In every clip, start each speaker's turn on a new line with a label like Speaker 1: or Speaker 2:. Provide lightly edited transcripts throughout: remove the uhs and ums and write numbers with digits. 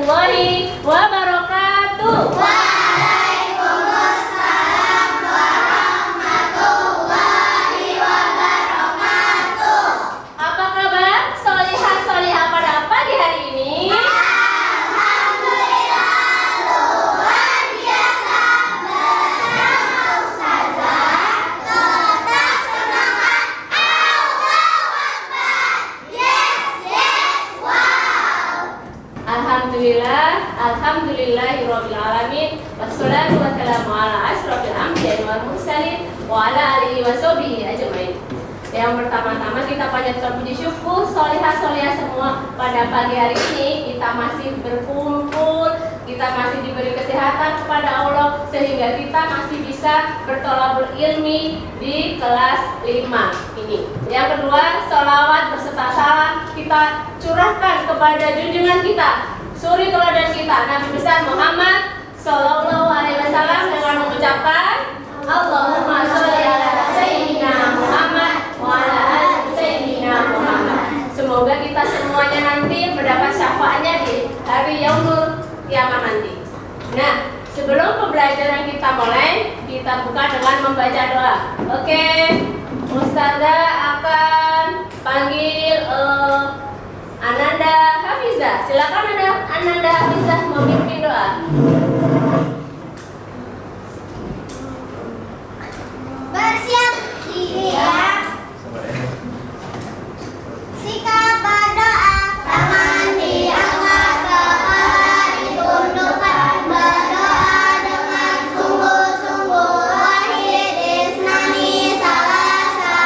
Speaker 1: warahmatullahi wabarakatuh.
Speaker 2: Waalaikumsalam warahmatullahi wabarakatuh.
Speaker 1: Apa kabar solihah-solihah pada pagi hari ini?
Speaker 2: Alhamdulillah luar biasa bersama Ustazah. Tetap semangat. Allahu Akbar. Yes, wow.
Speaker 1: Alhamdulillahirabbil alamin. Wassalatu wassalamu ala asyrofil anbiya'i wal mursalin wa ala alihi washabihi ajmain. Yang pertama-tama kita panjatkan puji syukur solihah-solihah semua pada pagi hari ini kita masih berkumpul, kita masih diberi kesehatan kepada Allah sehingga kita masih bisa bertolabul ilmi di kelas 5 ini. Yang kedua, sholawat berserta salam kita curahkan kepada junjungan kita, suri teladan kita, Nabi besar Muhammad Sallallahu Alaihi Wasallam dengan mengucapkan Allahumma sholli ala sayyidina Muhammad wa ala ali sayyidina Muhammad. Semoga kita semuanya nanti mendapat syafaatnya di hari yaumul kiamat nanti. Nah, sebelum pembelajaran kita mulai, kita buka dengan membaca doa. Oke, Ustazah akan panggil Ananda Hafizah. Silakan Ananda Hafizah memimpin doa.
Speaker 2: Bersiap diri ya. Sikap berdoa, tangan diangkat, kepala ditundukkan, berdoa dengan sungguh-sungguh. Wahid isnani salasa.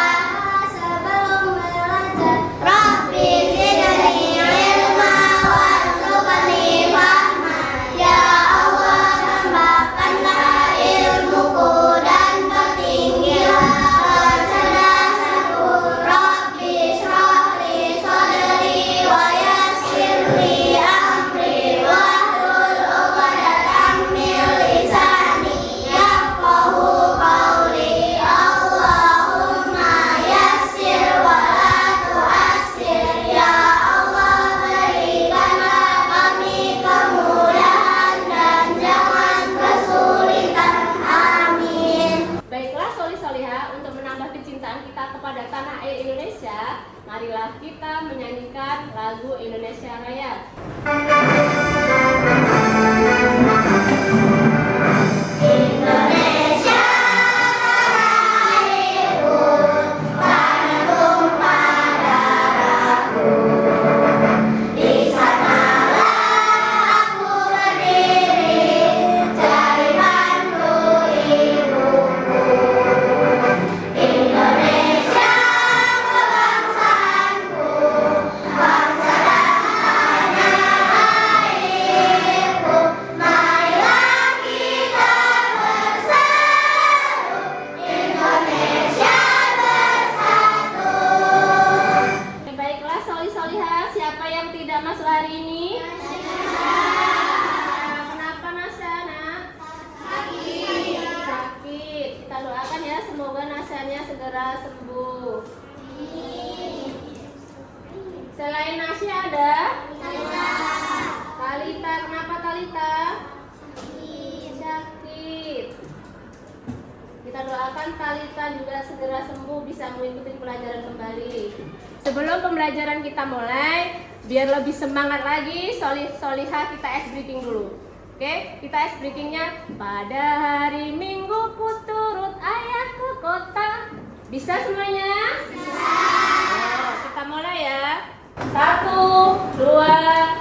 Speaker 2: Sebelum belajar, Rabbi zidni ilma warzuqni fahma. Ya Allah, tambahkanlah ilmuku dan pertinggilah kecerdasanku. Rabbi shrahli sadri wa yassirli amri wahlul 'uqdatam min lisani yafqahu qawli. Allahumma yassir wa la tu'assir. Ya Allah, berikanlah kami kemudahan dan jangan kesulitan. Amin.
Speaker 1: Baiklah solih-solihah, untuk menambah kecintaan kita kepada tanah air Indonesia, marilah kita menyanyikan lagu Indonesia Raya.
Speaker 2: Indonesia tanahku, tanah tumpah darahku. Di sanalah aku berdiri, cari bantu ibuku. Indonesia kebangsaanku, bangsa dan tanah airku. Marilah kita bersatu, Indonesia bersatu.
Speaker 1: Baiklah solih-solihah, siapa yang tidak masuk hari ini? Kenapa Nasya, nak? Sakit. Kita doakan ya, semoga Nasyanya segera sembuh. Selain Nasya ada? Talita, kenapa Talita? Sakit. Kita doakan Talita juga segera sembuh, bisa mengikuti pelajaran kembali. Sebelum pembelajaran kita mulai, biar lebih semangat lagi, solihah kita ice breaking dulu. Oke, kita ice breakingnya. Pada hari Minggu ku turut ayah ke kota. Bisa semuanya? Bisa. Kita mulai ya. 1, 2,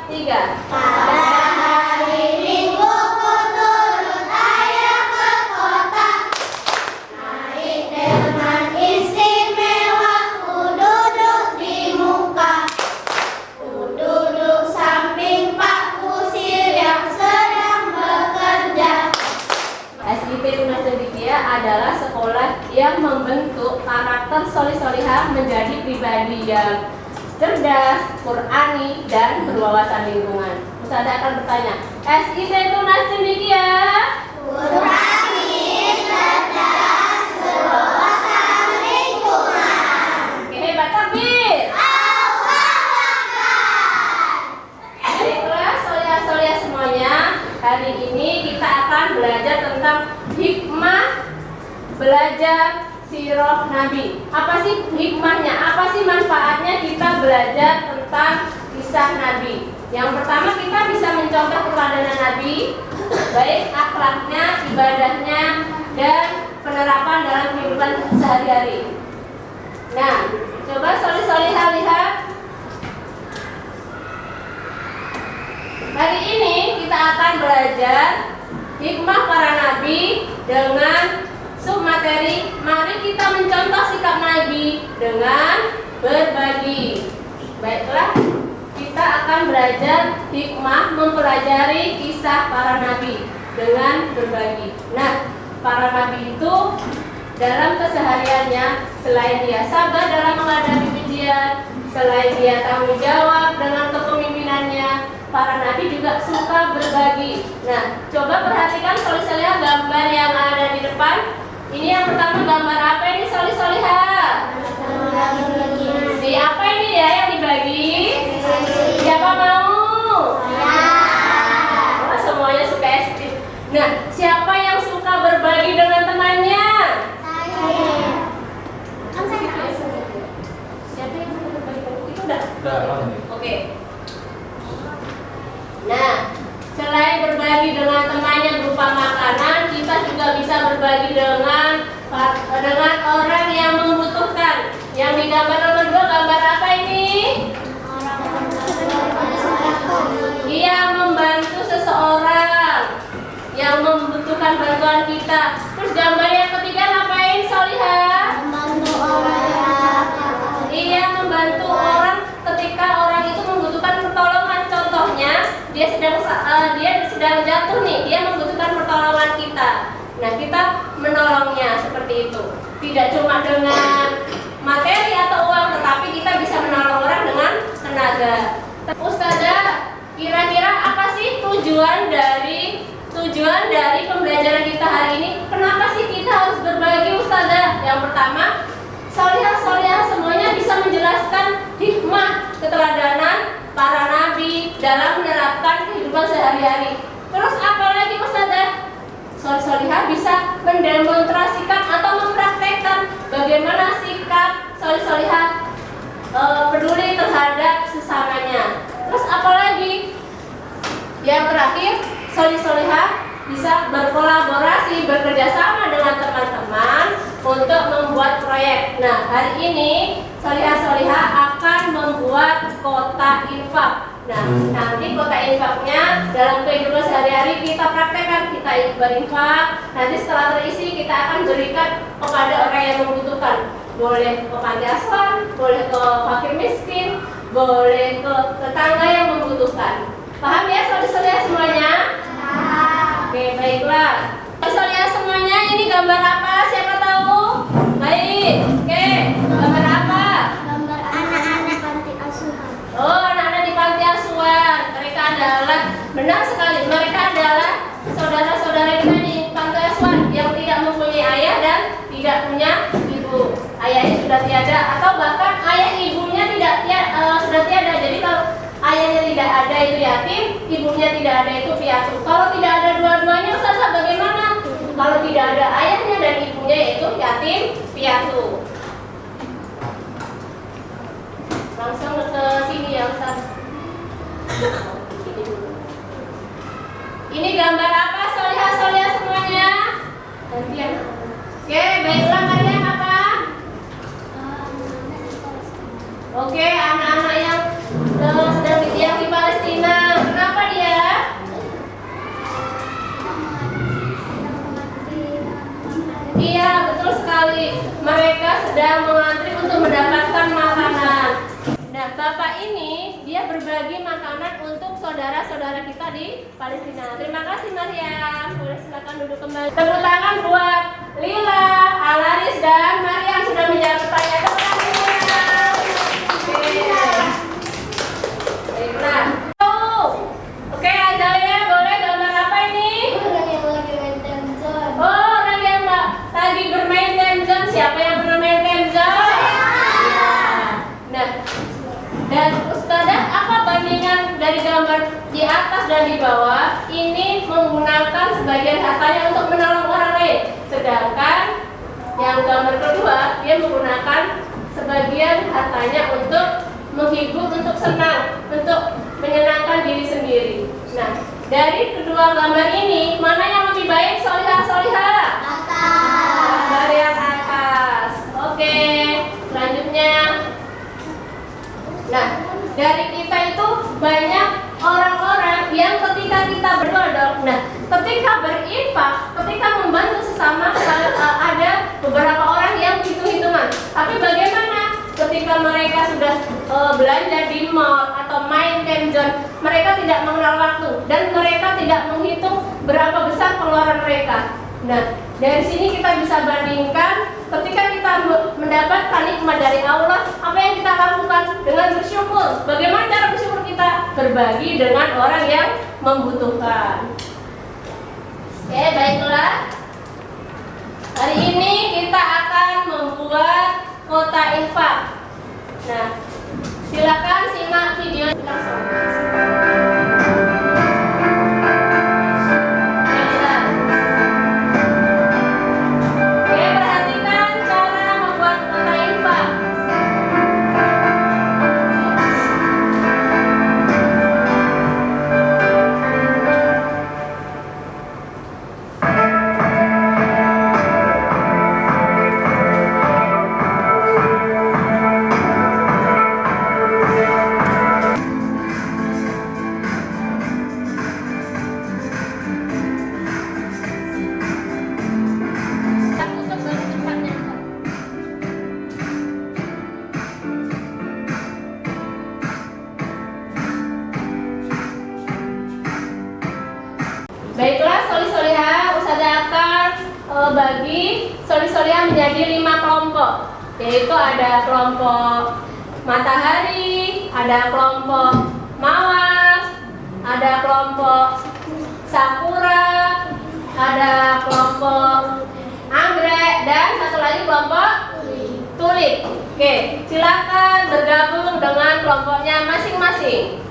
Speaker 1: 3.
Speaker 2: Pada hari Minggu ku turut ayah ke kota. Naik delman istimewa, ku duduk di muka. Ku duduk samping Pak Kusir yang sedang bekerja.
Speaker 1: SIP Tunas Cendekia adalah sekolah yang membentuk karakter solih-solihah menjadi pribadi yang cerdas, Qur'ani, dan berwawasan lingkungan. Ustazah akan bertanya, SIP Tunas Cendekia
Speaker 2: Qur'ani, cerdas, berwawasan lingkungan.
Speaker 1: Oke, hebat, takbir.
Speaker 2: Allahu Akbar.
Speaker 1: Baiklah, solihah-solihah belajar sirah Nabi. Apa sih hikmahnya? Apa sih manfaatnya kita belajar tentang kisah Nabi? Yang pertama, kita bisa mencontoh keteladanan Nabi, baik akhlaknya, ibadahnya, dan penerapan dalam kehidupan sehari-hari. Nah, coba solih-solihah lihat. Hari ini kita akan belajar hikmah para nabi dengan submateri. Mari kita mencontoh sikap Nabi dengan berbagi. Baiklah, kita akan belajar hikmah mempelajari kisah para nabi dengan berbagi. Nah, para nabi itu dalam kesehariannya, selain dia sabar dalam menghadapi ujian, selain dia tanggung jawab dengan kepemimpinannya, para nabi juga suka berbagi. Nah, coba perhatikan solih-solihah gambar yang ada di depan. Ini yang pertama, gambar apa ini solih-solihah? Di apa ini ya yang dibagi? Siapa mau? Oh, semuanya suka es krim. Nah, siapa yang suka berbagi dengan temannya? Siapa yang suka berbagi? Itu udah? Oke. Nah, selain berbagi dengan temannya berupa makanan, kita juga bisa berbagi dengan orang yang membutuhkan. Yang di gambar nomor 2, gambar apa ini? Iya, membantu seseorang yang membutuhkan bantuan kita. Terus gambar yang ketiga ngapain, Solihah?
Speaker 2: Membantu orang.
Speaker 1: Iya, membantu orang ketika orang itu membutuhkan pertolongan. Contohnya, dia sedang jatuh nih, dia membutuhkan pertolongan kita. Nah, kita menolongnya seperti itu. Tidak cuma dengan materi atau uang, tetapi kita bisa menolong orang dengan tenaga. Ustazah, kira-kira apa sih tujuan dari pembelajaran kita hari ini? Kenapa sih kita harus berbagi, Ustazah? Yang pertama, solihah semuanya bisa menjelaskan hikmah keteladanan para nabi dalam menerapkan kehidupan sehari-hari. Terus apa lagi, Ustazah? Solihah bisa mendemonstrasikan atau mempraktekkan bagaimana sikap solihah peduli terhadap sesamanya. Terus apa lagi? Yang terakhir, solihah bisa berkolaborasi, bekerja sama dengan teman-teman untuk membuat proyek. Nah, hari ini solihah akan membuat kota infak. Nah, nanti kota infaknya dalam kehidupan sehari-hari kita praktekkan, kita berinfak. Nanti setelah terisi kita akan berikan kepada orang yang membutuhkan. Boleh ke panti asuhan, boleh ke fakir miskin, boleh ke tetangga yang membutuhkan. Paham ya solihah semuanya? Oke, baiklah. Solihah semuanya, ini gambar apa? Siapa tahu? Baik. Oke, gambar apa?
Speaker 2: Gambar anak-anak panti asuhan.
Speaker 1: Oh, anak-anak di panti asuhan. Mereka adalah, benar sekali, mereka adalah saudara-saudara kita di panti asuhan yang tidak mempunyai ayah dan tidak punya ibu. Ayahnya sudah tiada atau bahkan ayah ibunya sudah tiada. Jadi kalau ayahnya tidak ada itu yatim, ibunya tidak ada itu piatu. Kalau tidak ada dua-duanya, Ustazah bagaimana? Kalau tidak ada ayahnya dan ibunya yaitu yatim piatu. Langsung ke sini ya, Ustaz. Ini gambar apa? Solihah semuanya? Gantian. Oke, baiklah, kalian apa? Oke, anak-anak yang sedang di Palestina. Kenapa dia? Iya, betul sekali. Mereka sedang mengantri untuk mendapatkan makanan. Nah, Bapak ini dia berbagi makanan untuk saudara-saudara kita di Palestina. Terima kasih, Maryam. Boleh silakan duduk kembali. Tepuk tangan buat Lila, Alaris, dan Maryam sudah menjawab pertanyaan. Baiklah. Oke, Azalia, boleh gambar apa ini?
Speaker 2: Orang yang lagi main temzon.
Speaker 1: Oh, orang yang lagi bermain temzon. Siapa yang pernah main temzon? Iya. Nah, dan Ustazah, apa bandingan dari gambar di atas dan di bawah? Ini menggunakan sebagian hartanya untuk menolong orang lain. Sedangkan hanya untuk menghibur, untuk senang, untuk menyenangkan diri sendiri. Nah, dari kedua gambar ini, mana yang lebih baik, solihah? Gambar yang atas. Oke, selanjutnya. Nah, dari kita itu banyak orang-orang yang ketika kita berdodol, nah, ketika berinfak, ketika membantu sesama, ada beberapa orang yang hitung-hitungan. Tapi bagaimana ketika mereka sudah belanja di mall atau main Kenjon, mereka tidak mengenal waktu dan mereka tidak menghitung berapa besar pengeluaran mereka. Nah, dari sini kita bisa bandingkan ketika kita mendapatkan nikmat dari Allah, apa yang kita lakukan dengan bersyukur. Bagaimana cara bersyukur kita? Berbagi dengan orang yang membutuhkan. Oke, baiklah. Hari ini kita akan membuat kota infak. Nah, silakan simak video langsung. Baiklah, soli-solihah, Ustazah akan bagi soli-solihah menjadi 5 kelompok, yaitu ada kelompok matahari, ada kelompok mawar, ada kelompok sakura, ada kelompok anggrek, dan satu lagi kelompok tulip. Oke, silakan bergabung dengan kelompoknya masing-masing.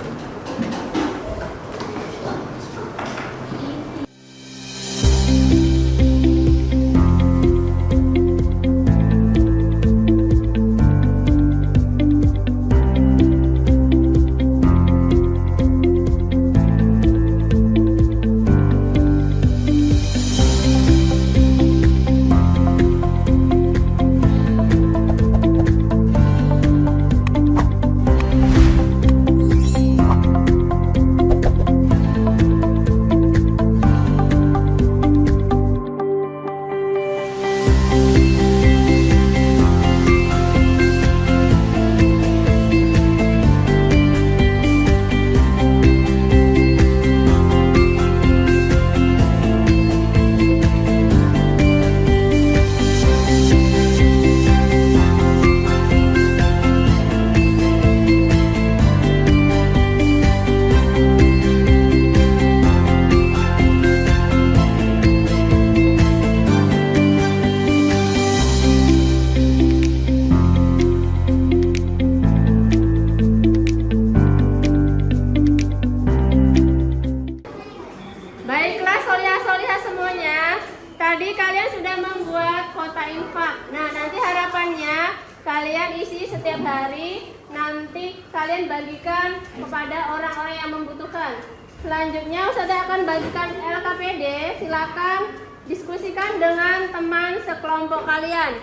Speaker 1: Tadi kalian sudah membuat kota infak. Nah, nanti harapannya kalian isi setiap hari. Nanti kalian bagikan kepada orang-orang yang membutuhkan. Selanjutnya Ustazah akan bagikan LKPD. Silakan diskusikan dengan teman sekelompok kalian.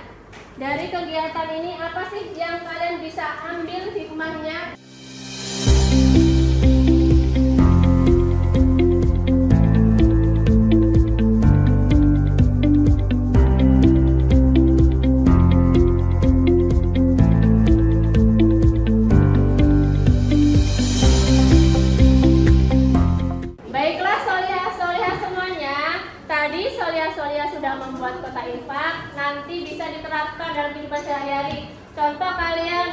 Speaker 1: Dari kegiatan ini apa sih yang kalian bisa ambil hikmahnya? Solihah sudah membuat kota infak, nanti bisa diterapkan dalam kehidupan sehari-hari. Contoh kalian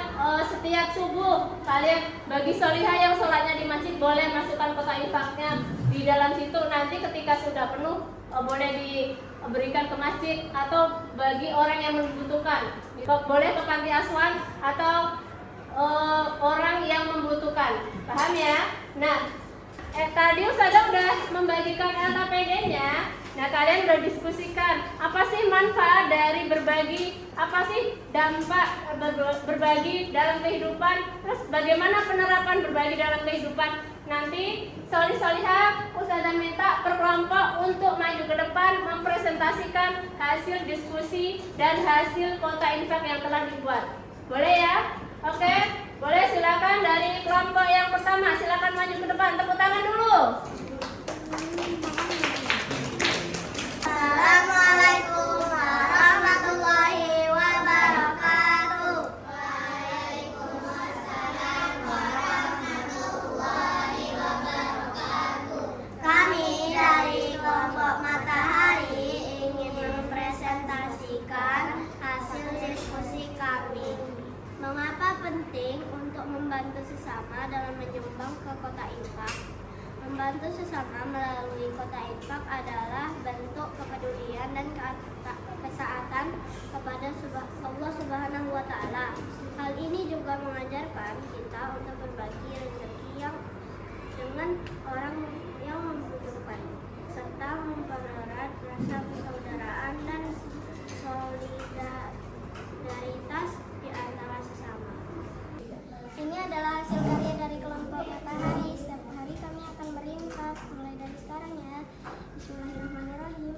Speaker 1: setiap subuh kalian bagi solihah yang sholatnya di masjid boleh masukkan kota infaknya di dalam situ. Nanti ketika sudah penuh boleh diberikan ke masjid atau bagi orang yang membutuhkan. Boleh ke panti asuhan atau orang yang membutuhkan. Paham ya? Nah, tadi Ustazah udah membagikan LKPD-nya. Nah, kalian udah diskusikan apa sih manfaat dari berbagi apa sih dampak berbagi dalam kehidupan, terus bagaimana penerapan berbagi dalam kehidupan. Nanti solih-solihah Ustazah minta per kelompok untuk maju ke depan mempresentasikan hasil diskusi dan hasil kota infak yang telah dibuat. Boleh ya? Oke, boleh, silakan dari kelompok yang pertama, silakan maju ke depan, tepuk tangan dulu.
Speaker 2: Assalamualaikum warahmatullahi wabarakatuh. Waalaikumsalam warahmatullahi wabarakatuh. Kami dari kelompok Matahari ingin mempresentasikan hasil diskusi kami. Mengapa penting untuk membantu sesama dalam menyumbang ke kota infak? Membantu sesama melalui kota infak adalah bentuk kepedulian dan ketaatan kepada Allah Subhanahu wa Ta'ala. Hal ini juga mengajarkan kita untuk berbagi rezeki yang dengan orang yang membutuhkan, serta mempererat rasa persaudaraan dan solidaritas di antara sesama. Ini adalah hasil karya dari kelompok Matahari. Setiap hari kami akan berinfak, mulai dari sekarang ya. Bismillahirrahmanirrahim.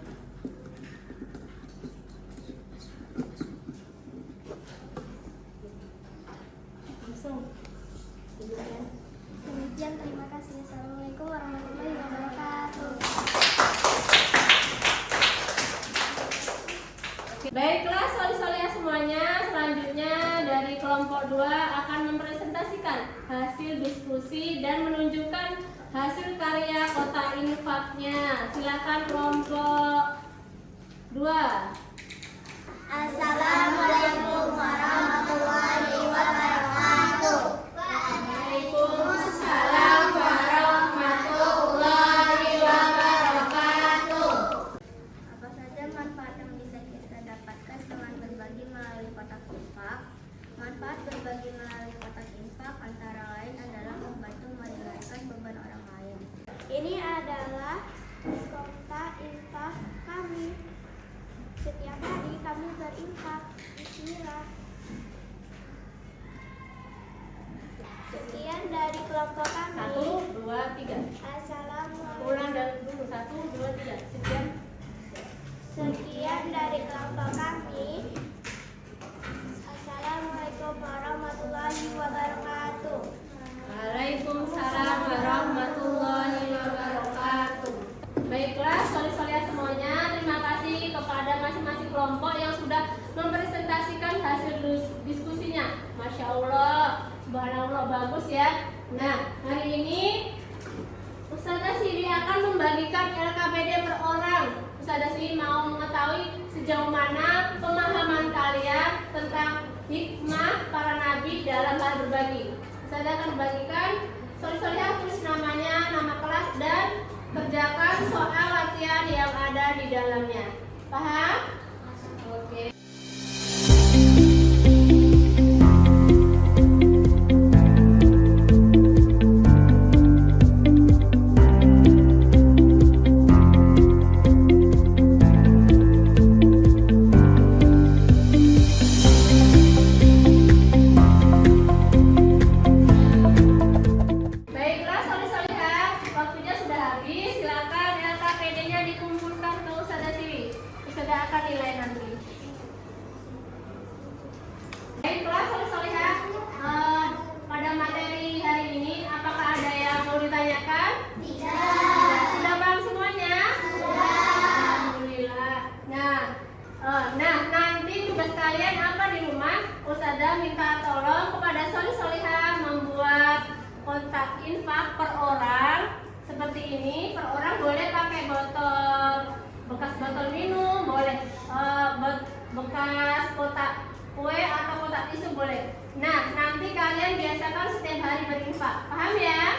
Speaker 2: Demikian, terima kasih. Assalamualaikum warahmatullahi wabarakatuh.
Speaker 1: Baiklah solih-solihah semuanya, selanjutnya dari kelompok 2 akan mempresentasikan hasil diskusi dan menunjukkan hasil karya kota infaknya. Silakan kelompok 2.
Speaker 2: Assalamualaikum warahmatullahi wabarakatuh.
Speaker 1: Waalaikumsalam warahmatullahi wabarakatuh.
Speaker 2: Apa saja manfaat yang bisa kita dapatkan dengan berbagi melalui kotak infak? Manfaat berbagi melalui kotak infak antara lain adalah membantu meringankan beban orang lain. Ini adalah kotak infak kami. Setiap hari kami berinfak. Bismillah. Sekian dari kelompok kami.
Speaker 1: 1, 2, 3.
Speaker 2: Assalamualaikum.
Speaker 1: Ulang dari dulu. 1, 2, 3.
Speaker 2: Sekian dari kelompok kami. Assalamualaikum warahmatullahi wabarakatuh.
Speaker 1: Waalaikumsalam warahmatullahi wabarakatuh. Baiklah, solih-solihah semuanya, terima kasih kepada masing-masing kelompok yang sudah mempresentasikan hasil diskusinya. Masya Allah, subhanallah, bagus ya. Nah, hari ini Ustazah Siri akan membagikan LKPD per orang. Ustazah Siri mau mengetahui sejauh mana pemahaman kalian tentang hikmah para nabi dalam hal berbagi. Ustazah akan membagikan, solih-solihah tulis namanya, nama kelas, dan kerjakan soal latihan yang ada di dalamnya. Paham? Oke. Baiklah, solih-solihah, pada materi hari ini apakah ada yang mau ditanyakan? Tidak. Sudah paham semuanya? Sudah. Alhamdulillah. Nah, nanti tugas kalian apa di rumah? Ustazah minta tolong kepada solih-solihah membuat kotak infak per orang seperti ini. Per orang boleh pakai botol, bekas botol minum, boleh bekas kotak kue atau kotak tisu boleh. Nah, nanti kalian biasakan setiap hari berinfak. Paham ya?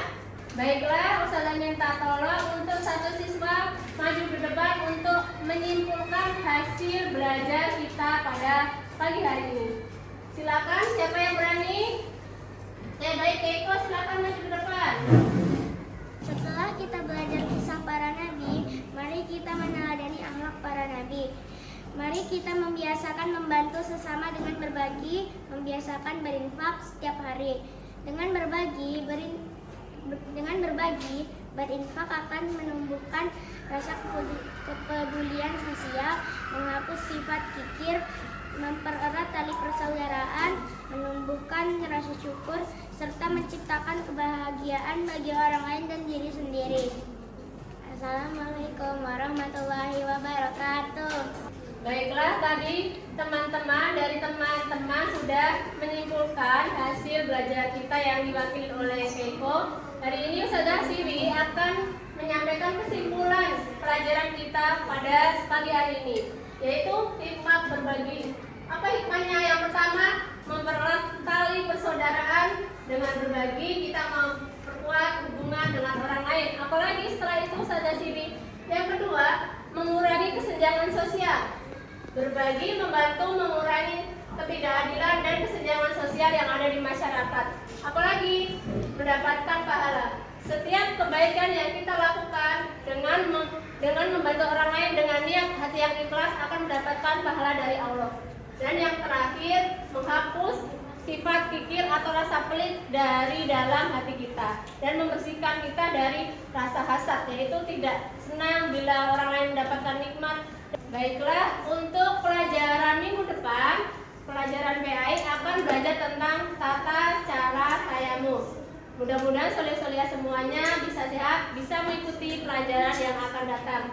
Speaker 1: Baiklah, Ustazah minta tolong untuk satu siswa maju ke depan untuk menyimpulkan hasil belajar kita pada pagi hari ini. Silakan, siapa yang berani? Baik, Keiko, silakan maju ke depan.
Speaker 2: Setelah kita belajar kisah para nabi, mari kita meneladani akhlak para nabi. Mari kita membiasakan membantu sesama dengan berbagi, membiasakan berinfak setiap hari. Dengan berbagi, berinfak akan menumbuhkan rasa kepedulian sosial, menghapus sifat kikir, mempererat tali persaudaraan, menumbuhkan rasa syukur, serta menciptakan kebahagiaan bagi orang lain dan diri sendiri. Assalamualaikum warahmatullahi wabarakatuh.
Speaker 1: Baiklah, tadi teman-teman dari teman-teman sudah menyimpulkan hasil belajar kita yang diwakili oleh Keiko. Hari ini Ustazah Siwi akan menyampaikan kesimpulan pelajaran kita pada pagi hari ini, yaitu hikmah berbagi. Apa hikmahnya? Yang pertama, mempererat tali persaudaraan. Dengan berbagi kita memperkuat hubungan dengan orang lain. Apalagi setelah itu Ustazah Siwi. Yang kedua, mengurangi kesenjangan sosial. Berbagi membantu mengurangi ketidakadilan dan kesenjangan sosial yang ada di masyarakat. Apalagi mendapatkan pahala. Setiap kebaikan yang kita lakukan dengan membantu orang lain dengan niat hati yang ikhlas akan mendapatkan pahala dari Allah. Dan yang terakhir, menghapus sifat kikir atau rasa pelit dari dalam hati kita dan membersihkan kita dari rasa hasad, yaitu tidak senang bila orang lain mendapatkan nikmat. Baiklah, untuk pelajaran minggu depan, pelajaran PAI akan belajar tentang tata cara tayammum. Mudah-mudahan solia-solia semuanya bisa sehat, bisa mengikuti pelajaran yang akan datang.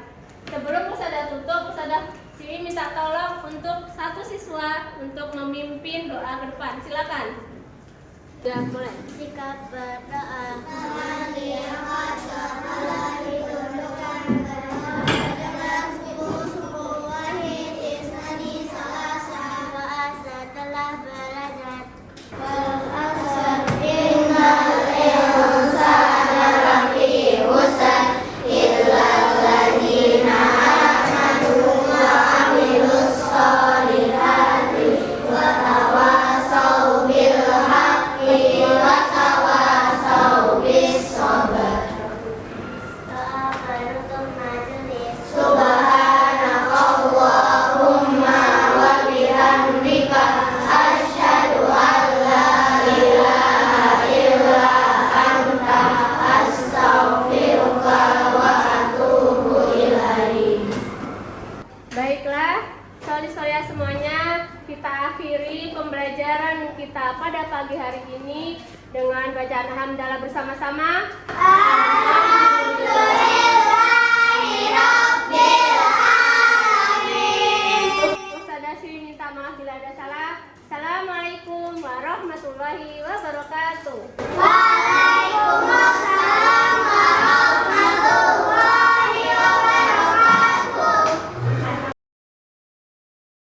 Speaker 1: Sebelum Ustazah tutup, Ustazah Siwi minta tolong untuk satu siswa untuk memimpin doa ke depan. Silakan. Sudah mulai.
Speaker 2: Sikap berdoa. Setelah belajar
Speaker 1: Solia-solia semuanya, kita akhiri pembelajaran kita pada pagi hari ini dengan bacaan hamdalah bersama-sama. Alhamdulillahirobbilalamin. Ustazah Siwi minta maaf bila ada salah. Assalamualaikum warahmatullahi wabarakatuh.